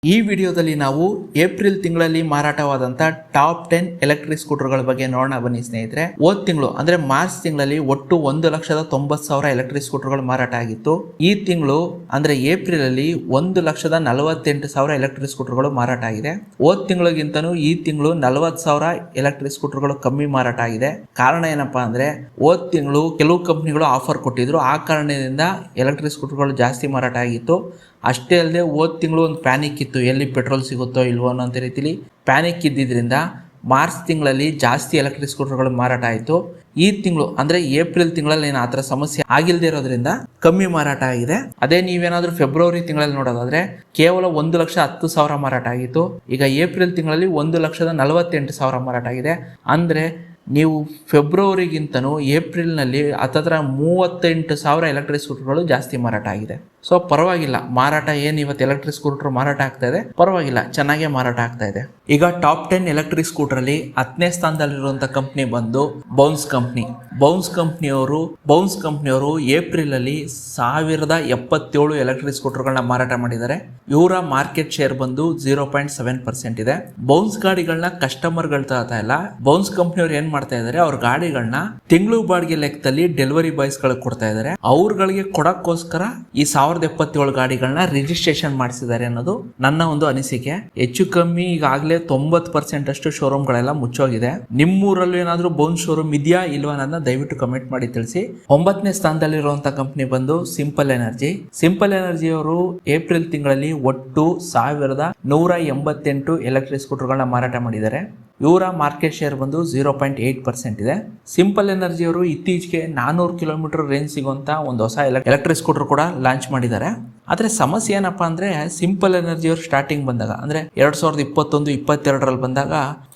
ಈ ವಿಡಿಯೋದಲ್ಲಿ ನಾವು ಏಪ್ರಿಲ್ ತಿಂಗಳಲ್ಲಿ ಮಾರಾಟವಾದಂತ ಟಾಪ್ 10 ಎಲೆಕ್ಟ್ರಿಕ್ ಸ್ಕೂಟರ್ಗಳ ಬಗ್ಗೆ ನೋಡೋಣ ಬನ್ನಿ ಸ್ನೇಹಿತರೆ. ಹೋದ ತಿಂಗಳು ಅಂದ್ರೆ ಮಾರ್ಚ್ ತಿಂಗಳಲ್ಲಿ ಒಟ್ಟು 1,90,000 ಎಲೆಕ್ಟ್ರಿಕ್ ಸ್ಕೂಟರ್ಗಳು ಮಾರಾಟ ಆಗಿತ್ತು. ಈ ತಿಂಗಳು ಅಂದ್ರೆ ಏಪ್ರಿಲ್ ಅಲ್ಲಿ 1,48,000 ಎಲೆಕ್ಟ್ರಿಕ್ ಸ್ಕೂಟರ್ಗಳು ಮಾರಾಟ ಆಗಿದೆ. ಹೋದ ತಿಂಗಳಿಗಿಂತನೂ ಈ ತಿಂಗಳು 40,000 ಎಲೆಕ್ಟ್ರಿಕ್ ಸ್ಕೂಟರ್ಗಳು ಕಮ್ಮಿ ಮಾರಾಟ ಆಗಿದೆ. ಕಾರಣ ಏನಪ್ಪಾ ಅಂದ್ರೆ ಹೋದ ತಿಂಗಳು ಕೆಲವು ಕಂಪನಿಗಳು ಆಫರ್ ಕೊಟ್ಟಿದ್ರು, ಆ ಕಾರಣದಿಂದ ಎಲೆಕ್ಟ್ರಿಕ್ ಸ್ಕೂಟರ್ಗಳು ಜಾಸ್ತಿ ಮಾರಾಟ ಆಗಿತ್ತು. ಅಷ್ಟೇ ಅಲ್ಲದೆ ಹೋದ ತಿಂಗಳು ಒಂದು ಪ್ಯಾನಿಕ್ ಇತ್ತು, ಎಲ್ಲಿ ಪೆಟ್ರೋಲ್ ಸಿಗುತ್ತೋ ಇಲ್ವೋ ಅನ್ನೋ ರೀತಿಲಿ ಪ್ಯಾನಿಕ್ ಇದ್ದಿದ್ರಿಂದ ಮಾರ್ಚ್ ತಿಂಗಳಲ್ಲಿ ಜಾಸ್ತಿ ಎಲೆಕ್ಟ್ರಿಕ್ ಸ್ಕೂಟರ್ಗಳು ಮಾರಾಟ ಆಯಿತು. ಈ ತಿಂಗಳು ಅಂದ್ರೆ ಏಪ್ರಿಲ್ ತಿಂಗಳಲ್ಲಿ ಏನು ಆ ಥರ ಸಮಸ್ಯೆ ಆಗಿಲ್ಲದೆ ಇರೋದ್ರಿಂದ ಕಮ್ಮಿ ಮಾರಾಟ ಆಗಿದೆ. ಅದೇ ನೀವೇನಾದ್ರೂ ಫೆಬ್ರವರಿ ತಿಂಗಳಲ್ಲಿ ನೋಡೋದಾದ್ರೆ ಕೇವಲ 1,10,000 ಮಾರಾಟ ಆಗಿತ್ತು. ಈಗ ಏಪ್ರಿಲ್ ತಿಂಗಳಲ್ಲಿ 1,48,000 ಮಾರಾಟ ಆಗಿದೆ. ಅಂದ್ರೆ ನೀವು ಫೆಬ್ರವರಿಗಿಂತನೂ ಏಪ್ರಿಲ್ನಲ್ಲಿ ಹತ್ತತ್ರ 38,000 ಎಲೆಕ್ಟ್ರಿಕ್ ಸ್ಕೂಟರ್ಗಳು ಜಾಸ್ತಿ ಮಾರಾಟ ಆಗಿದೆ. ಸೊ ಪರವಾಗಿಲ್ಲ, ಮಾರಾಟ ಏನು ಇವತ್ತು ಎಲೆಕ್ಟ್ರಿಕ್ ಸ್ಕೂಟರ್ ಮಾರಾಟ ಆಗ್ತಾ ಇದೆ, ಪರವಾಗಿಲ್ಲ, ಚೆನ್ನಾಗೇ ಮಾರಾಟ ಆಗ್ತಾ ಇದೆ. ಈಗ ಟಾಪ್ 10 ಎಲೆಕ್ಟ್ರಿಕ್ ಸ್ಕೂಟರ್ ಅಲ್ಲಿ 10ನೇ ಸ್ಥಾನದಲ್ಲಿರುವಂತ ಕಂಪ್ನಿ ಬಂದು ಬೌನ್ಸ್ ಕಂಪ್ನಿ. ಬೌನ್ಸ್ ಕಂಪ್ನಿಯವರು ಏಪ್ರಿಲ್ ಅಲ್ಲಿ 1,077 ಎಲೆಕ್ಟ್ರಿಕ್ ಸ್ಕೂಟರ್ಗಳನ್ನ ಮಾರಾಟ ಮಾಡಿದ್ದಾರೆ. ಇವರ ಮಾರ್ಕೆಟ್ ಶೇರ್ ಬಂದು 0.7% ಇದೆ. ಬೌನ್ಸ್ ಗಾಡಿಗಳನ್ನ ಕಸ್ಟಮರ್ಗಳು ತಗೋತಾ ಇಲ್ಲ. ಬೌನ್ಸ್ ಕಂಪ್ನಿಯವರು ಏನ್ ಮಾಡ್ತಾ ಇದಾರೆ, ಅವ್ರ ಗಾಡಿಗಳನ್ನ ತಿಂಗಳು ಬಾಡಿಗೆ ಲೆಕ್ಕದಲ್ಲಿ ಡೆಲಿವರಿ ಬಾಯ್ಸ್ ಗಳಿಗೆ ಕೊಡ್ತಾ ಇದಾರೆ. ಅವ್ರಗಳಿಗೆ ಕೊಡಕ್ಕೋಸ್ಕರ ಈ 1,077 ಗಾಡಿಗಳನ್ನ ರಿಜಿಸ್ಟ್ರೇಷನ್ ಮಾಡಿಸಿದ್ದಾರೆ ಅನ್ನೋದು ನನ್ನ ಒಂದು ಅನಿಸಿಕೆ. ಹೆಚ್ಚು ಕಮ್ಮಿ ಈಗಾಗಲೇ 90% ಅಷ್ಟು ಶೋರೂಮ್ ಗಳೆಲ್ಲ ಮುಚ್ಚೋಗಿದೆ. ನಿಮ್ಮೂರಲ್ಲೂ ಏನಾದ್ರೂ ಬೌನ್ಸ್ ಶೋರೂಮ್ ಇದೆಯಾ ಇಲ್ವಾ ಅನ್ನೋದನ್ನ ದಯವಿಟ್ಟು ಕಮೆಂಟ್ ಮಾಡಿ ತಿಳಿಸಿ. 9ನೇ ಸ್ಥಾನದಲ್ಲಿರುವಂತಹ ಕಂಪನಿ ಬಂದು ಸಿಂಪಲ್ ಎನರ್ಜಿ ಅವರು ಏಪ್ರಿಲ್ ತಿಂಗಳಲ್ಲಿ ಒಟ್ಟು 1,188 ಎಲೆಕ್ಟ್ರಿಕ್ ಸ್ಕೂಟರ್ಗಳನ್ನ ಮಾರಾಟ ಮಾಡಿದ್ದಾರೆ. ಇವರ ಮಾರ್ಕೆಟ್ ಶೇರ್ ಬಂದು 0.8% ಇದೆ. ಸಿಂಪಲ್ ಎನರ್ಜಿ ಅವರು ಇತ್ತೀಚೆಗೆ 400 ಕಿಲೋಮೀಟರ್ ರೇಂಜ್ ಸಿಗುವಂತ ಒಂದು ಹೊಸ ಎಲೆಕ್ಟ್ರಿಕ್ ಸ್ಕೂಟರ್ ಕೂಡ ಲಾಂಚ್ ಮಾಡಿದ್ದಾರೆ. ಆದ್ರೆ ಸಮಸ್ಯೆ ಏನಪ್ಪಾ ಅಂದ್ರೆ ಸಿಂಪಲ್ ಎನರ್ಜಿ ಅವರು ಸ್ಟಾರ್ಟಿಂಗ್ ಬಂದಾಗ ಅಂದ್ರೆ 2021-22ರಲ್ಲಿ ಬಂದಾಗ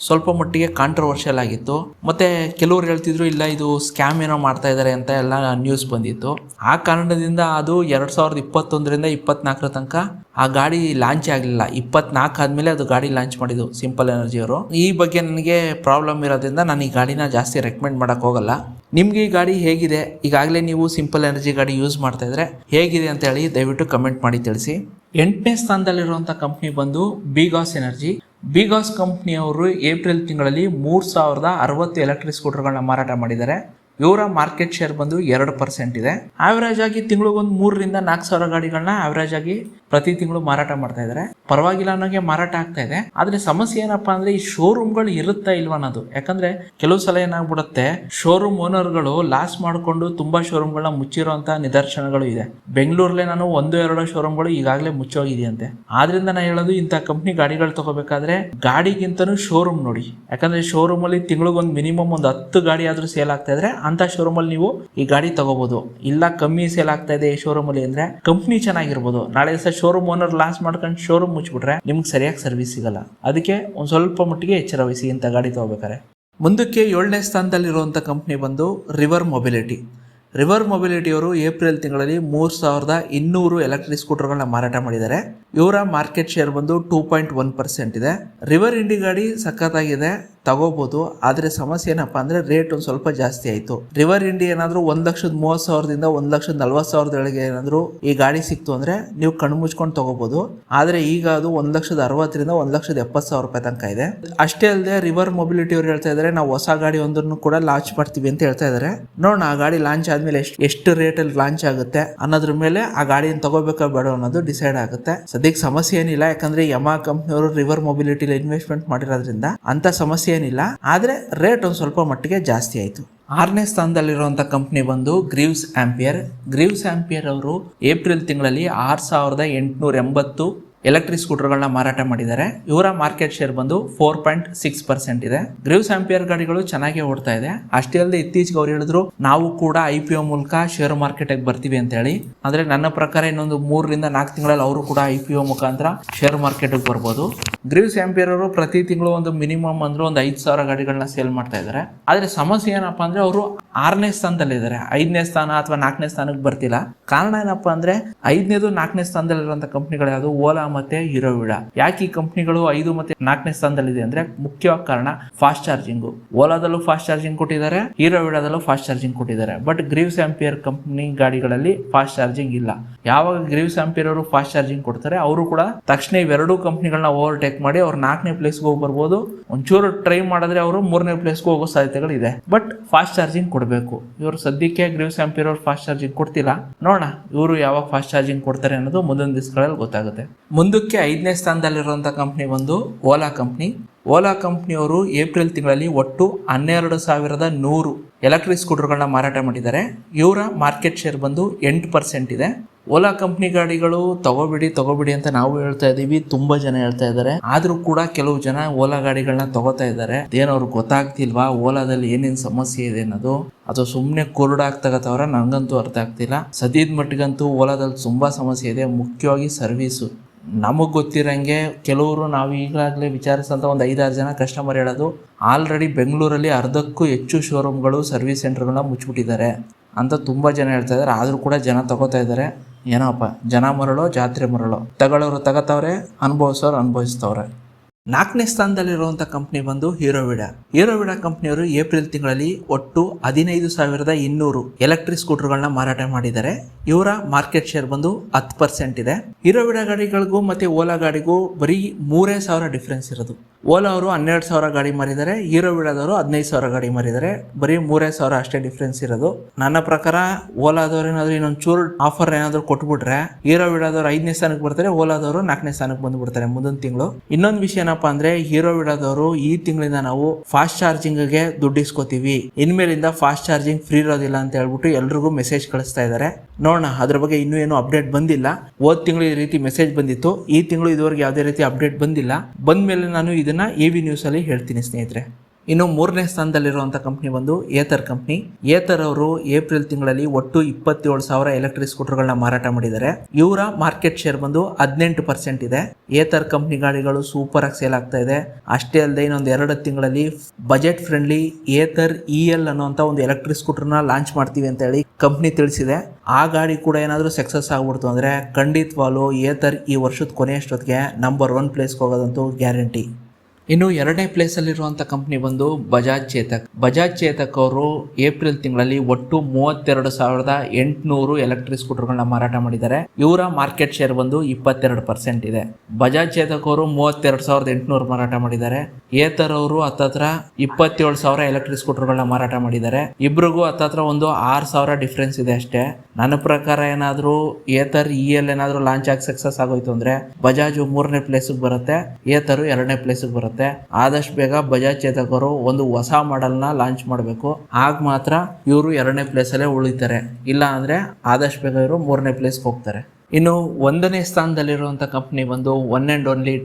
ಸ್ವಲ್ಪ ಮಟ್ಟಿಗೆ ಕಾಂಟ್ರವರ್ಷಿಯಲ್ ಆಗಿತ್ತು. ಮತ್ತೆ ಕೆಲವರು ಹೇಳ್ತಿದ್ರು ಇಲ್ಲ ಇದು ಸ್ಕ್ಯಾಮ್ ಏನೋ ಮಾಡ್ತಾ ಇದಾರೆ ಅಂತ ಎಲ್ಲ ನ್ಯೂಸ್ ಬಂದಿತ್ತು. ಆ ಕಾರಣದಿಂದ ಅದು 2021ರಿಂದ 24 ತನಕ ಆ ಗಾಡಿ ಲಾಂಚ್ ಆಗಲಿಲ್ಲ. 24 ಆದ್ಮೇಲೆ ಅದು ಗಾಡಿ ಲಾಂಚ್ ಮಾಡಿದ್ದು ಸಿಂಪಲ್ ಎನರ್ಜಿ ಅವರು. ಈ ಬಗ್ಗೆ ನನಗೆ ಪ್ರಾಬ್ಲಮ್ ಇರೋದ್ರಿಂದ ನಾನು ಈ ಗಾಡಿನ ಜಾಸ್ತಿ ರೆಕಮೆಂಡ್ ಮಾಡಕ್ ಹೋಗಲ್ಲ. ನಿಮ್ಗೆ ಈ ಗಾಡಿ ಹೇಗಿದೆ, ಈಗಾಗಲೇ ನೀವು ಸಿಂಪಲ್ ಎನರ್ಜಿ ಗಾಡಿ ಯೂಸ್ ಮಾಡ್ತಾ ಇದ್ರೆ ಹೇಗಿದೆ ಅಂತ ಹೇಳಿ ದಯವಿಟ್ಟು ಕಮೆಂಟ್ ಮಾಡಿ ತಿಳಿಸಿ. 8ನೇ ಸ್ಥಾನದಲ್ಲಿರುವಂಥ ಕಂಪ್ನಿ ಬಂದು ಬಿಗಾಸ್ ಕಂಪ್ನಿಯವರು ಏಪ್ರಿಲ್ ತಿಂಗಳಲ್ಲಿ 3,060 ಎಲೆಕ್ಟ್ರಿಕ್ ಸ್ಕೂಟರ್ಗಳನ್ನ ಮಾರಾಟ ಮಾಡಿದ್ದಾರೆ. ಇವರ ಮಾರ್ಕೆಟ್ ಶೇರ್ ಬಂದು 2% ಇದೆ. ಆವರೇಜ್ ಆಗಿ ತಿಂಗಳಿಗೊಂದು 3,000 to 4,000 ಗಾಡಿಗಳನ್ನ ಆವರೇಜ್ ಆಗಿ ಪ್ರತಿ ತಿಂಗಳು ಮಾರಾಟ ಮಾಡ್ತಾ ಇದ್ದಾರೆ. ಪರವಾಗಿಲ್ಲ ಅನ್ನೋಗೆ ಮಾರಾಟ ಆಗ್ತಾ ಇದೆ. ಆದ್ರೆ ಸಮಸ್ಯೆ ಏನಪ್ಪಾ ಅಂದ್ರೆ ಈ ಶೋರೂಮ್ಗಳು ಇರುತ್ತಾ ಇಲ್ವಾ ಅನ್ನೋದು. ಯಾಕಂದ್ರೆ ಕೆಲವು ಸಲ ಏನಾಗ್ಬಿಡುತ್ತೆ, ಶೋರೂಮ್ ಓನರ್ಗಳು ಲಾಸ್ ಮಾಡಿಕೊಂಡು ತುಂಬಾ ಶೋರೂಮ್ಗಳನ್ನ ಮುಚ್ಚಿರುವಂತ ನಿದರ್ಶನಗಳು ಇದೆ. ಬೆಂಗಳೂರಲ್ಲೇ ನಾನು 1-2 ಶೋರೂಮ್ಗಳು ಈಗಾಗಲೇ ಮುಚ್ಚೋಗಿದೆಯಂತೆ. ಆದ್ರಿಂದ ನಾನು ಹೇಳೋದು, ಇಂಥ ಕಂಪ್ನಿ ಗಾಡಿಗಳು ತಗೋಬೇಕಾದ್ರೆ ಗಾಡಿಗಿಂತನೂ ಶೋರೂಮ್ ನೋಡಿ. ಯಾಕಂದ್ರೆ ಶೋರೂಮ್ ಅಲ್ಲಿ ತಿಂಗಳಿಗೊಂದು ಮಿನಿಮಮ್ ಒಂದು 10 ಗಾಡಿ ಆದ್ರೂ ಸೇಲ್ ಆಗ್ತಾ ಇದ್ರೆ ಅಂತ ಶೋರೂಮ್ ಅಲ್ಲಿ ನೀವು ಈ ಗಾಡಿ ತಗೋಬಹುದು. ಇಲ್ಲ ಕಮ್ಮಿ ಸೇಲ್ ಆಗ್ತಾ ಇದೆ ಈ ಶೋರೂಮ್ ಅಲ್ಲಿ ಅಂದ್ರೆ ಕಂಪ್ನಿ ಚೆನ್ನಾಗಿರ್ಬೋದು, ನಾಳೆ ದಿವಸ ಶೋರೂಮ್ ಓನರ್ ಲಾಸ್ ಮಾಡ್ಕೊಂಡು ಶೋರೂಮ್ ಮುಚ್ಚಿಬಿಟ್ರೆ ನಿಮ್ಗೆ ಸರಿಯಾಗಿ ಸರ್ವಿಸ್ ಸಿಗಲ್ಲ. ಅದಕ್ಕೆ ಒಂದ್ ಸ್ವಲ್ಪ ಮಟ್ಟಿಗೆ ಎಚ್ಚರ ವಹಿಸಿ ಇಂಥ ಗಾಡಿ ತಗೋಬೇಕಾರೆ. ಮುಂದಕ್ಕೆ 7ನೇ ಸ್ಥಾನದಲ್ಲಿರುವಂಥ ಕಂಪ್ನಿ ಬಂದು ರಿವರ್ ಮೊಬಿಲಿಟಿ ಅವರು ಏಪ್ರಿಲ್ ತಿಂಗಳಲ್ಲಿ 3,200 ಎಲೆಕ್ಟ್ರಿಕ್ ಸ್ಕೂಟರ್ಗಳನ್ನ ಮಾರಾಟ ಮಾಡಿದ್ದಾರೆ. ಇವರ ಮಾರ್ಕೆಟ್ ಶೇರ್ ಬಂದು 2.1% ಇದೆ. ರಿವರ್ ಇಂಡಿ ಗಾಡಿ ಸಖತ್ತಾಗಿದೆ, ತಗೋಬಹುದು. ಆದ್ರೆ ಸಮಸ್ಯೆ ಏನಪ್ಪಾ ಅಂದ್ರೆ ರೇಟ್ ಒಂದ್ ಸ್ವಲ್ಪ ಜಾಸ್ತಿ ಆಯ್ತು. ರಿವರ್ ಇಂಡಿ ಏನಾದ್ರು 1,30,000ದಿಂದ 1,40,000 ಏನಾದ್ರು ಈ ಗಾಡಿ ಸಿಕ್ತು ಅಂದ್ರೆ ನೀವು ಕಣ್ಣು ಮುಚ್ಕೊಂಡು ತಗೋಬಹುದು. ಆದ್ರೆ ಈಗ ಅದು 1,60,000ರಿಂದ 1,70,000 ರೂಪಾಯಿ ತನಕ ಇದೆ. ಅಷ್ಟೇ ಅಲ್ಲದೆ ರಿವರ್ ಮೊಬಿಲಿಟಿ ಅವರು ಹೇಳ್ತಾ ಇದಾರೆ, ನಾವು ಹೊಸ ಗಾಡಿ ಒಂದನ್ನು ಕೂಡ ಲಾಂಚ್ ಮಾಡ್ತೀವಿ ಅಂತ ಹೇಳ್ತಾ ಇದಾರೆ. ನೋಡೋಣ ಆ ಗಾಡಿ ಲಾಂಚ್ ಆದ್ಮೇಲೆ ಎಷ್ಟು ರೇಟ್ ಅಲ್ಲಿ ಲಾಂಚ್ ಆಗುತ್ತೆ ಅನ್ನೋದ್ರ ಮೇಲೆ ಆ ಗಾಡಿಯನ್ನು ತಗೋಬೇಕಾ ಬೇಡ ಅನ್ನೋದು ಡಿಸೈಡ್ ಆಗುತ್ತೆ. ಸದ್ಯಕ್ಕೆ ಸಮಸ್ಯೆ ಏನಿಲ್ಲ, ಯಾಕಂದ್ರೆ ಯಮಾ ಕಂಪ್ನಿಯವರು ರಿವರ್ ಮೊಬಿಲಿಟಿ ಇನ್ವೆಸ್ಟ್ಮೆಂಟ್ ಮಾಡಿರೋದ್ರಿಂದ ಅಂತ ಸಮಸ್ಯೆ ಏನಿಲ್ಲ. ಆದ್ರೆ ರೇಟ್ ಒಂದ್ ಸ್ವಲ್ಪ ಮಟ್ಟಿಗೆ ಜಾಸ್ತಿ ಆಯ್ತು. 6ನೇ ಸ್ಥಾನದಲ್ಲಿರುವಂತ ಕಂಪನಿ ಬಂದು ಗ್ರೀವ್ಸ್ ಆಂಪಿಯರ್ ಅವರು ಏಪ್ರಿಲ್ ತಿಂಗಳಲ್ಲಿ 6,880 ಎಲೆಕ್ಟ್ರಿಕ್ ಸ್ಕೂಟರ್ಗಳನ್ನ ಮಾರಾಟ ಮಾಡಿದ್ದಾರೆ. ಇವರ ಮಾರ್ಕೆಟ್ ಶೇರ್ ಬಂದು 4.6% ಇದೆ. ಗ್ರೀವ್ಸ್ ಆಂಪಿಯರ್ ಗಾಡಿಗಳು ಚೆನ್ನಾಗಿ ಓಡ್ತಾ ಇದೆ. ಅಷ್ಟೇ ಅಲ್ಲದೆ ಇತ್ತೀಚೆಗೆ ಅವ್ರು ಹೇಳಿದ್ರು ನಾವು ಕೂಡ IPO ಮೂಲಕ ಶೇರ್ ಮಾರ್ಕೆಟ್ ಬರ್ತೀವಿ ಅಂತ ಹೇಳಿ. ಅಂದ್ರೆ ನನ್ನ ಪ್ರಕಾರ ಇನ್ನೊಂದು 3-4 ತಿಂಗಳಲ್ಲಿ ಅವರು ಕೂಡ IPO ಮುಖಾಂತರ ಶೇರ್ ಮಾರ್ಕೆಟ್ ಬರ್ಬೋದು. ಗ್ರೀವ್ಸ್ ಆಂಪಿಯರ್ ಅವರು ಪ್ರತಿ ತಿಂಗಳು ಒಂದು ಮಿನಿಮಮ್ ಅಂದ್ರೆ ಒಂದು 5,000 ಗಾಡಿಗಳನ್ನ ಸೇಲ್ ಮಾಡ್ತಾ ಇದ್ದಾರೆ. ಆದ್ರೆ ಸಮಸ್ಯೆ ಏನಪ್ಪಾ ಅಂದ್ರೆ ಅವರು 6ನೇ ಸ್ಥಾನದಲ್ಲಿ ಇದ್ದಾರೆ, 5ನೇ ಸ್ಥಾನ ಅಥವಾ 4ನೇ ಸ್ಥಾನಕ್ಕೆ ಬರ್ತಿಲ್ಲ. ಕಾರಣ ಏನಪ್ಪಾ ಅಂದ್ರೆ 5ನೇದು 4ನೇ ಸ್ಥಾನದಲ್ಲಿರುವಂತ ಕಂಪನಿಗಳು ಯಾವುದು, ಓಲಾ ಮತ್ತೆ ಹೀರೋವಿಡಾ. ಯಾಕೆ ಈ ಕಂಪ್ನಿಗಳು 5 ಮತ್ತೆ 4ನೇ ಸ್ಥಾನದಲ್ಲಿದೆ ಅಂದ್ರೆ ಮುಖ್ಯವಾದ ಕಾರಣ ಫಾಸ್ಟ್ ಚಾರ್ಜಿಂಗ್. ಓಲಾದಲ್ಲೂ ಫಾಸ್ಟ್ ಚಾರ್ಜಿಂಗ್ ಕೊಟ್ಟಿದ್ದಾರೆ, ಹೀರೋವಿಡಾದಲ್ಲೂ ಫಾಸ್ಟ್ ಚಾರ್ಜಿಂಗ್ ಕೊಟ್ಟಿದ್ದಾರೆ. ಬಟ್ ಗ್ರೀವ್ಸ್ ಆಂಪಿಯರ್ ಕಂಪ್ನಿ ಗಾಡಿಗಳಲ್ಲಿ ಫಾಸ್ಟ್ ಚಾರ್ಜಿಂಗ್ ಇಲ್ಲ. ಯಾವಾಗ ಗ್ರೀವ್ಸ್ ಆಂಪಿಯರ್ ಅವರು ಫಾಸ್ಟ್ ಚಾರ್ಜಿಂಗ್ ಕೊಡ್ತಾರೆ, ಅವರು ಕೂಡ ತಕ್ಷಣ ಇವೆರಡೂ ಕಂಪ್ನಿಗಳನ್ನ ಓವರ್ಟೇಕ್ ಮಾಡಿ ಅವ್ರು 4ನೇ ಪ್ಲೇಸ್ಗೆ ಹೋಗಿ ಬರ್ಬೋದು. ಒಂಚೂರು ಟ್ರೈ ಮಾಡಿದ್ರೆ ಅವರು 3ನೇ ಪ್ಲೇಸ್ಗೆ ಹೋಗೋ ಸಾಧ್ಯತೆಗಳಿದೆ. ಬಟ್ ಫಾಸ್ಟ್ ಚಾರ್ಜಿಂಗ್ ಕೊಡಬೇಕು. ಇವರು ಸದ್ಯಕ್ಕೆ ಗ್ರೀವ್ಸ್ ಆಂಪಿಯರ್ ಅವರು ಫಾಸ್ಟ್ ಚಾರ್ಜಿಂಗ್ ಕೊಡ್ತಿಲ್ಲ. ನೋಡೋಣ ಇವರು ಯಾವಾಗ ಫಾಸ್ಟ್ ಚಾರ್ಜಿಂಗ್ ಕೊಡ್ತಾರೆ ಅನ್ನೋದು ಮುಂದಿನ ದಿವಸಗಳಲ್ಲಿ ಗೊತ್ತಾಗುತ್ತೆ. ಮುಂದಕ್ಕೆ 5ನೇ ಸ್ಥಾನದಲ್ಲಿರುವಂತಹ ಕಂಪ್ನಿ ಬಂದು ಓಲಾ ಕಂಪ್ನಿ. ಓಲಾ ಕಂಪ್ನಿಯವರು ಏಪ್ರಿಲ್ ತಿಂಗಳಲ್ಲಿ ಒಟ್ಟು 12,100 ಎಲೆಕ್ಟ್ರಿಕ್ ಸ್ಕೂಟರ್ಗಳನ್ನ ಮಾರಾಟ ಮಾಡಿದ್ದಾರೆ. ಇವರ ಮಾರ್ಕೆಟ್ ಶೇರ್ ಬಂದು 8% ಇದೆ. ಓಲಾ ಕಂಪ್ನಿ ಗಾಡಿಗಳು ತಗೋಬಿಡಿ ಅಂತ ನಾವು ಹೇಳ್ತಾ ಇದೀವಿ, ತುಂಬಾ ಜನ ಹೇಳ್ತಾ ಇದ್ದಾರೆ. ಆದ್ರೂ ಕೂಡ ಕೆಲವು ಜನ ಓಲಾ ಗಾಡಿಗಳನ್ನ ತಗೋತಾ ಇದ್ದಾರೆ. ಅದೇನವ್ರಿಗೆ ಗೊತ್ತಾಗ್ತಿಲ್ವಾ ಓಲಾದಲ್ಲಿ ಏನೇನ್ ಸಮಸ್ಯೆ ಇದೆ ಅನ್ನೋದು, ಅದು ಸುಮ್ಮನೆ ಕುರುಡಾಗಿ ತಗೋತಾವ್ರ, ನನಗಂತೂ ಅರ್ಥ ಆಗ್ತಿಲ್ಲ. ಸದ್ಯದ ಮಟ್ಟಿಗಂತೂ ಓಲಾದಲ್ಲಿ ತುಂಬಾ ಸಮಸ್ಯೆ ಇದೆ, ಮುಖ್ಯವಾಗಿ ಸರ್ವೀಸು. ನಮಗೆ ಗೊತ್ತಿರಂಗೆ ಕೆಲವರು ನಾವು ಈಗಾಗಲೇ ವಿಚಾರಿಸಂತ ಒಂದು 5-6 ಜನ ಕಸ್ಟಮರ್ ಹೇಳೋದು, ಆಲ್ರೆಡಿ ಬೆಂಗಳೂರಲ್ಲಿ 1/2ಕ್ಕೂ ಹೆಚ್ಚು ಶೋರೂಮ್ಗಳು ಸರ್ವಿಸ್ ಸೆಂಟರ್ಗಳನ್ನ ಮುಚ್ಚಿಬಿಟ್ಟಿದ್ದಾರೆ ಅಂತ ತುಂಬ ಜನ ಹೇಳ್ತಾ ಇದ್ದಾರೆ. ಆದರೂ ಕೂಡ ಜನ ತಗೋತಾ ಇದ್ದಾರೆ. ಏನೋಪ್ಪ, ಜನ ಮರಳೋ ಜಾತ್ರೆ ಮರಳೋ, ತಗೊಳ್ಳೋರು ತಗೋತಾವ್ರೆ, ಅನುಭವಿಸೋರು ಅನುಭವಿಸ್ತವ್ರೆ. 4ನೇ ಸ್ಥಾನದಲ್ಲಿರುವಂಥ ಕಂಪ್ನಿ ಬಂದು ಹೀರೋವಿಡಾ. ಹೀರೋವಿಡಾ ಕಂಪ್ನಿಯವರು ಏಪ್ರಿಲ್ ತಿಂಗಳಲ್ಲಿ ಒಟ್ಟು 15,200 ಎಲೆಕ್ಟ್ರಿಕ್ ಸ್ಕೂಟರ್ಗಳನ್ನ ಮಾರಾಟ ಮಾಡಿದ್ದಾರೆ. ಇವರ ಮಾರ್ಕೆಟ್ ಶೇರ್ ಬಂದು 10% ಇದೆ. ಹೀರೋವಿಡಾ ಗಾಡಿಗಳಿಗೂ ಮತ್ತೆ ಓಲಾ ಗಾಡಿಗೂ ಬರೀ 3,000 ಡಿಫ್ರೆನ್ಸ್ ಇರೋದು. ಓಲಾ ಅವರು 12,000 ಗಾಡಿ ಮಾರಿದ್ದಾರೆ, ಹೀರೋವಿಡಾದವರು 15,000 ಗಾಡಿ ಮಾರಿದ್ದಾರೆ. ಬರೀ 3,000 ಅಷ್ಟೇ ಡಿಫ್ರೆನ್ಸ್ ಇರೋದು. ನನ್ನ ಪ್ರಕಾರ ಓಲಾದವ್ರು ಏನಾದ್ರು ಇನ್ನೊಂದು ಚೂರು ಆಫರ್ ಏನಾದ್ರು ಕೊಟ್ಬಿಟ್ರೆ ಹೀರೋವಿಡಾದವ್ರು 5ನೇ ಸ್ಥಾನಕ್ಕೆ ಬರ್ತಾರೆ, ಓಲಾದವರು 4ನೇ ಸ್ಥಾನಕ್ಕೆ ಬಂದ್ಬಿಡ್ತಾರೆ ಮುಂದಿನ ತಿಂಗಳು. ಇನ್ನೊಂದು ವಿಷಯ ಏನಪ್ಪಾ ಅಂದ್ರೆ, ಹೀರೋವಿಡಾದವರು ಈ ತಿಂಗಳಿಂದ ನಾವು ಫಾಸ್ಟ್ ಚಾರ್ಜಿಂಗ್ ಗೆ ದುಡ್ಡು ಇಸ್ಕೋತೀವಿ, ಇನ್ಮೇಲಿಂದ ಫಾಸ್ಟ್ ಚಾರ್ಜಿಂಗ್ ಫ್ರೀ ಇರೋದಿಲ್ಲ ಅಂತ ಹೇಳ್ಬಿಟ್ಟು ಎಲ್ರಿಗೂ ಮೆಸೇಜ್ ಕಳಿಸ್ತಾ ಇದ್ದಾರೆ. ನೋಡೋಣ, ಅದ್ರ ಬಗ್ಗೆ ಇನ್ನೂ ಏನು ಅಪ್ಡೇಟ್ ಬಂದಿಲ್ಲ. ಹೋದ ತಿಂಗಳು ಈ ರೀತಿ ಮೆಸೇಜ್ ಬಂದಿತ್ತು, ಈ ತಿಂಗಳು ಇದುವರೆಗೆ ಯಾವುದೇ ರೀತಿ ಅಪ್ಡೇಟ್ ಬಂದಿಲ್ಲ. ಬಂದ್ಮೇಲೆ ನಾನು ಇದನ್ನ AV ನ್ಯೂಸ್ ಅಲ್ಲಿ ಹೇಳ್ತೀನಿ ಸ್ನೇಹಿತರೆ. ಇನ್ನು 3ನೇ ಸ್ಥಾನದಲ್ಲಿರುವಂಥ ಕಂಪ್ನಿ ಬಂದು ಏತರ್ ಕಂಪ್ನಿ. ಏತರ್ ಅವರು ಏಪ್ರಿಲ್ ತಿಂಗಳಲ್ಲಿ ಒಟ್ಟು 27,000 ಎಲೆಕ್ಟ್ರಿಕ್ ಸ್ಕೂಟರ್ಗಳನ್ನ ಮಾರಾಟ ಮಾಡಿದ್ದಾರೆ. ಇವರ ಮಾರ್ಕೆಟ್ ಶೇರ್ ಬಂದು 18% ಇದೆ. ಏತರ್ ಕಂಪ್ನಿ ಗಾಡಿಗಳು ಸೂಪರ್ ಆಗಿ ಸೇಲ್ ಆಗ್ತಾ ಇದೆ. ಅಷ್ಟೇ ಅಲ್ಲದೆ ಇನ್ನೊಂದು 2 ತಿಂಗಳಲ್ಲಿ ಬಜೆಟ್ ಫ್ರೆಂಡ್ಲಿ ಏತರ್ EL ಅನ್ನುವಂಥ ಒಂದು ಎಲೆಕ್ಟ್ರಿಕ್ ಸ್ಕೂಟರ್ನ ಲಾಂಚ್ ಮಾಡ್ತೀವಿ ಅಂತ ಹೇಳಿ ಕಂಪ್ನಿ ತಿಳಿಸಿದೆ. ಆ ಗಾಡಿ ಕೂಡ ಏನಾದರೂ ಸಕ್ಸಸ್ ಆಗ್ಬಿಡ್ತು ಅಂದ್ರೆ ಖಂಡಿತವಾಗ್ಲೂ ಏತರ್ ಈ ವರ್ಷದ ಕೊನೆಯಷ್ಟೊತ್ತಿಗೆ ನಂಬರ್ 1 ಪ್ಲೇಸ್ಗೆ ಹೋಗೋದಂತೂ ಗ್ಯಾರಂಟಿ. ಇನ್ನು 2ನೇ ಪ್ಲೇಸಲ್ಲಿರುವಂಥ ಕಂಪ್ನಿ ಬಂದು ಬಜಾಜ್ ಚೇತಕ್. ಬಜಾಜ್ ಚೇತಕ್ ಅವರು ಏಪ್ರಿಲ್ ತಿಂಗಳಲ್ಲಿ ಒಟ್ಟು 32,800 ಎಲೆಕ್ಟ್ರಿಕ್ ಸ್ಕೂಟರ್ಗಳನ್ನ ಮಾರಾಟ ಮಾಡಿದ್ದಾರೆ. ಇವರ ಮಾರ್ಕೆಟ್ ಶೇರ್ ಬಂದು 22% ಇದೆ. ಬಜಾಜ್ ಚೇತಕ್ ಅವರು 32,800 ಮಾರಾಟ ಮಾಡಿದ್ದಾರೆ. ಏತರ್ ಅವರು ಹತ್ತತ್ರ 27,000 ಎಲೆಕ್ಟ್ರಿಕ್ ಸ್ಕೂಟರ್ಗಳನ್ನ ಮಾರಾಟ ಮಾಡಿದ್ದಾರೆ. ಇಬ್ರಿಗೂ ಹತ್ತತ್ರ ಒಂದು 6,000 ಡಿಫ್ರೆನ್ಸ್ ಇದೆ ಅಷ್ಟೇ. ನನ್ನ ಪ್ರಕಾರ ಏನಾದರೂ ಏತರ್ EL ಏನಾದರೂ ಲಾಂಚ್ ಆಗಿ ಸಕ್ಸಸ್ ಆಗೋಯ್ತು ಅಂದ್ರೆ ಬಜಾಜ್ 3ನೇ ಪ್ಲೇಸ್ಗೆ ಬರುತ್ತೆ, ಏತರ್ 2ನೇ ಪ್ಲೇಸ್ಗೆ ಬರುತ್ತೆ. ಆದಷ್ಟು ಬೇಗ ಬಜಾಜ್ ಚೇತಕ್ ಅವರು ಒಂದು ಹೊಸ ಮಾಡೆಲ್ನ ಲಾಂಚ್ ಮಾಡಬೇಕು, ಆಗ ಮಾತ್ರ ಇವರು 2ನೇ ಪ್ಲೇಸಲ್ಲೇ ಉಳಿತಾರೆ. ಇಲ್ಲ ಅಂದ್ರೆ ಆದಷ್ಟು ಬೇಗ ಇವರು 3ನೇ ಪ್ಲೇಸ್ಗೆ ಹೋಗ್ತಾರೆ. ಇನ್ನು 1ನೇ ಸ್ಥಾನದಲ್ಲಿರುವಂಥ ಕಂಪ್ನಿ ಬಂದು ಒನ್ ಆ್ಯಂಡ್ ಓನ್ಲಿ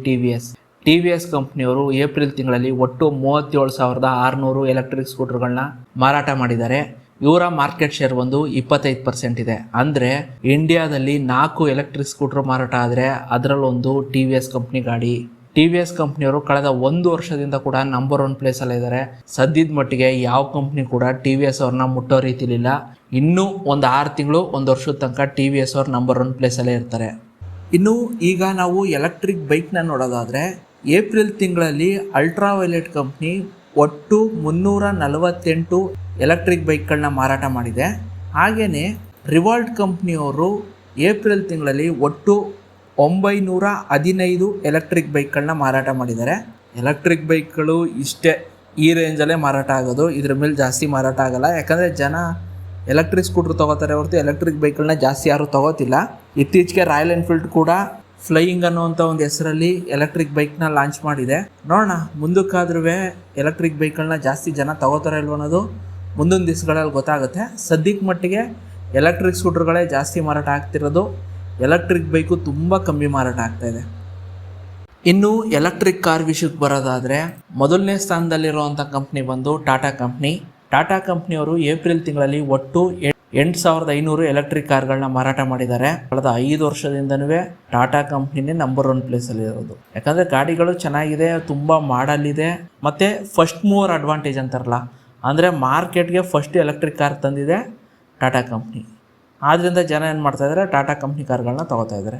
TVS ಕಂಪ್ನಿಯವರು ಏಪ್ರಿಲ್ ತಿಂಗಳಲ್ಲಿ ಒಟ್ಟು 37,600 ಎಲೆಕ್ಟ್ರಿಕ್ ಸ್ಕೂಟರ್ಗಳನ್ನ ಮಾರಾಟ ಮಾಡಿದ್ದಾರೆ. ಇವರ ಮಾರ್ಕೆಟ್ ಶೇರ್ ಒಂದು 25% ಇದೆ. ಅಂದರೆ ಇಂಡಿಯಾದಲ್ಲಿ 4 ಎಲೆಕ್ಟ್ರಿಕ್ ಸ್ಕೂಟರ್ ಮಾರಾಟ ಆದರೆ ಅದರಲ್ಲೊಂದು TVS ಕಂಪ್ನಿ ಗಾಡಿ. TVS ಕಂಪ್ನಿಯವರು ಕಳೆದ 1 ವರ್ಷದಿಂದ ಕೂಡ ನಂಬರ್ 1 ಪ್ಲೇಸಲ್ಲೇ ಇದ್ದಾರೆ. ಸದ್ಯದ ಮಟ್ಟಿಗೆ ಯಾವ ಕಂಪ್ನಿ ಕೂಡ TVS ಅವ್ರನ್ನ ಮುಟ್ಟೋ ರೀತಿಲಿಲ್ಲ. ಇನ್ನೂ ಒಂದು 6 ತಿಂಗಳು 1 ವರ್ಷದ ತನಕ TVS ಅವ್ರು ನಂಬರ್ 1 ಪ್ಲೇಸಲ್ಲೇ ಇರ್ತಾರೆ. ಇನ್ನು ಈಗ ನಾವು ಎಲೆಕ್ಟ್ರಿಕ್ ಬೈಕ್ನ ನೋಡೋದಾದರೆ ಏಪ್ರಿಲ್ ತಿಂಗಳಲ್ಲಿ ಅಲ್ಟ್ರಾವೈಲೆಟ್ ಕಂಪ್ನಿ ಒಟ್ಟು 348 ಎಲೆಕ್ಟ್ರಿಕ್ ಬೈಕ್ಗಳನ್ನ ಮಾರಾಟ ಮಾಡಿದೆ. ಹಾಗೆಯೇ ರಿವಾಲ್ಟ್ ಕಂಪ್ನಿಯವರು ಏಪ್ರಿಲ್ ತಿಂಗಳಲ್ಲಿ ಒಟ್ಟು 915 ಎಲೆಕ್ಟ್ರಿಕ್ ಬೈಕ್ಗಳನ್ನ ಮಾರಾಟ ಮಾಡಿದ್ದಾರೆ. ಎಲೆಕ್ಟ್ರಿಕ್ ಬೈಕ್ಗಳು ಇಷ್ಟೇ, ಈ ರೇಂಜಲ್ಲೇ ಮಾರಾಟ ಆಗೋದು, ಇದ್ರ ಮೇಲೆ ಜಾಸ್ತಿ ಮಾರಾಟ ಆಗೋಲ್ಲ. ಯಾಕಂದರೆ ಜನ ಎಲೆಕ್ಟ್ರಿಕ್ ಸ್ಕೂಟ್ರ್ ತೊಗೋತಾರೆ ಹೊರತು ಎಲೆಕ್ಟ್ರಿಕ್ ಬೈಕ್ಗಳನ್ನ ಜಾಸ್ತಿ ಯಾರೂ ತೊಗೋತಿಲ್ಲ. ಇತ್ತೀಚೆಗೆ ರಾಯಲ್ ಎನ್ಫೀಲ್ಡ್ ಕೂಡ ಫ್ಲೈಯಿಂಗ್ ಅನ್ನುವಂಥ ಒಂದು ಹೆಸರಲ್ಲಿ ಎಲೆಕ್ಟ್ರಿಕ್ ಬೈಕ್ನ ಲಾಂಚ್ ಮಾಡಿದೆ. ನೋಡೋಣ ಮುಂದಕ್ಕಾದ್ರೂ ಎಲೆಕ್ಟ್ರಿಕ್ ಬೈಕ್ಗಳನ್ನ ಜಾಸ್ತಿ ಜನ ತಗೋತಾರೆ ಇಲ್ವ ಅನ್ನೋದು ಮುಂದಿನ ದಿವಸಗಳಲ್ಲಿ ಗೊತ್ತಾಗುತ್ತೆ. ಸದ್ಯಕ್ಕೆ ಮಟ್ಟಿಗೆ ಎಲೆಕ್ಟ್ರಿಕ್ ಸ್ಕೂಟರ್ಗಳೇ ಜಾಸ್ತಿ ಮಾರಾಟ ಆಗ್ತಿರೋದು, ಎಲೆಕ್ಟ್ರಿಕ್ ಬೈಕು ತುಂಬ ಕಮ್ಮಿ ಮಾರಾಟ ಆಗ್ತಾಯಿದೆ. ಇನ್ನು ಎಲೆಕ್ಟ್ರಿಕ್ ಕಾರ್ ವಿಷಯಕ್ಕೆ ಬರೋದಾದರೆ 1ನೇ ಸ್ಥಾನದಲ್ಲಿರುವಂಥ ಕಂಪ್ನಿ ಬಂದು ಟಾಟಾ ಕಂಪ್ನಿ. ಟಾಟಾ ಕಂಪ್ನಿಯವರು ಏಪ್ರಿಲ್ ತಿಂಗಳಲ್ಲಿ ಒಟ್ಟು 8,500 ಎಲೆಕ್ಟ್ರಿಕ್ ಕಾರ್ಗಳನ್ನ ಮಾರಾಟ ಮಾಡಿದ್ದಾರೆ. ಕಳೆದ 5 ವರ್ಷದಿಂದನೂ ಟಾಟಾ ಕಂಪ್ನಿನೇ ನಂಬರ್ 1 ಪ್ಲೇಸಲ್ಲಿ ಇರೋದು. ಯಾಕಂದರೆ ಗಾಡಿಗಳು ಚೆನ್ನಾಗಿದೆ, ತುಂಬ ಮಾಡಲಿದೆ, ಮತ್ತು ಫಸ್ಟ್ ಮೂವರ್ ಅಡ್ವಾಂಟೇಜ್ ಅಂತಾರಲ್ಲ, ಅಂದರೆ ಮಾರ್ಕೆಟ್ಗೆ ಫಸ್ಟ್ ಎಲೆಕ್ಟ್ರಿಕ್ ಕಾರ್ ತಂದಿದೆ ಟಾಟಾ ಕಂಪ್ನಿ. ಆದ್ದರಿಂದ ಜನ ಏನು ಮಾಡ್ತಾಯಿದ್ದಾರೆ, ಟಾಟಾ ಕಂಪ್ನಿ ಕಾರ್ಗಳನ್ನ ತೊಗೋತಾ ಇದ್ದಾರೆ.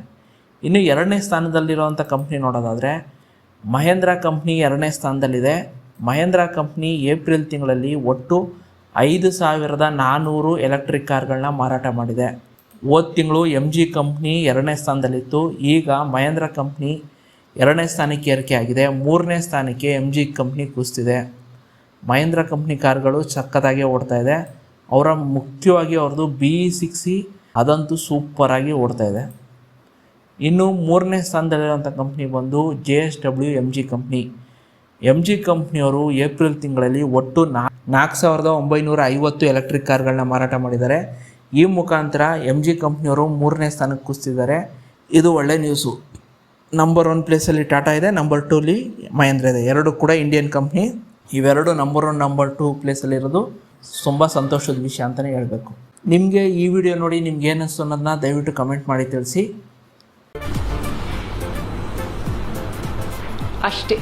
ಇನ್ನು ಎರಡನೇ ಸ್ಥಾನದಲ್ಲಿರುವಂಥ ಕಂಪ್ನಿ ನೋಡೋದಾದರೆ ಮಹೇಂದ್ರ ಕಂಪ್ನಿ ಎರಡನೇ ಸ್ಥಾನದಲ್ಲಿದೆ. ಮಹೇಂದ್ರ ಕಂಪ್ನಿ ಏಪ್ರಿಲ್ ತಿಂಗಳಲ್ಲಿ ಒಟ್ಟು 5400 ಎಲೆಕ್ಟ್ರಿಕ್ ಕಾರ್ಗಳನ್ನ ಮಾರಾಟ ಮಾಡಿದೆ. ಹೋದ ತಿಂಗಳು MG ಕಂಪ್ನಿ ಎರಡನೇ ಸ್ಥಾನದಲ್ಲಿತ್ತು. ಈಗ ಮಹೇಂದ್ರ ಕಂಪ್ನಿ ಎರಡನೇ ಸ್ಥಾನಕ್ಕೆ ಏರಿಕೆ ಆಗಿದೆ. ಮೂರನೇ ಸ್ಥಾನಕ್ಕೆ MG ಕಂಪ್ನಿ ಕುಸಿದಿದೆ. ಮಹೇಂದ್ರ ಕಂಪ್ನಿ ಕಾರ್ಗಳು ಸಕ್ಕತ್ತಾಗಿ ಓಡ್ತಾ ಇದೆ. ಮುಖ್ಯವಾಗಿ ಅವ್ರದ್ದು BE6 ಅದಂತೂ ಸೂಪರಾಗಿ ಓಡ್ತಾ ಇದೆ. ಇನ್ನು ಮೂರನೇ ಸ್ಥಾನದಲ್ಲಿರುವಂಥ ಕಂಪ್ನಿ ಬಂದು JSW MG ಕಂಪ್ನಿ. MG ಕಂಪ್ನಿಯವರು ಏಪ್ರಿಲ್ ತಿಂಗಳಲ್ಲಿ ಒಟ್ಟು 4950 ಎಲೆಕ್ಟ್ರಿಕ್ ಕಾರ್ಗಳನ್ನ ಮಾರಾಟ ಮಾಡಿದ್ದಾರೆ. ಈ ಮುಖಾಂತರ MG ಕಂಪ್ನಿಯವರು ಮೂರನೇ ಸ್ಥಾನಕ್ಕೆ ಕುಸಿತಿದ್ದಾರೆ. ಇದು ಒಳ್ಳೆ ನ್ಯೂಸು. ನಂಬರ್ 1 ಪ್ಲೇಸಲ್ಲಿ ಟಾಟಾ ಇದೆ, ನಂಬರ್ 2ಲಿ ಮಹೇಂದ್ರ ಇದೆ. ಎರಡು ಕೂಡ ಇಂಡಿಯನ್ ಕಂಪ್ನಿ. ಇವೆರಡು ನಂಬರ್ 1 ನಂಬರ್ 2 ಪ್ಲೇಸಲ್ಲಿರೋದು ತುಂಬ ಸಂತೋಷದ ವಿಷಯ ಅಂತಲೇ ಹೇಳಬೇಕು. ನಿಮಗೆ ಈ ವಿಡಿಯೋ ನೋಡಿ ನಿಮ್ಗೆ ಏನಿಸ್ತು ಅನ್ನೋದನ್ನ ದಯವಿಟ್ಟು ಕಮೆಂಟ್ ಮಾಡಿ ತಿಳಿಸಿ. ಅಷ್ಟೇ.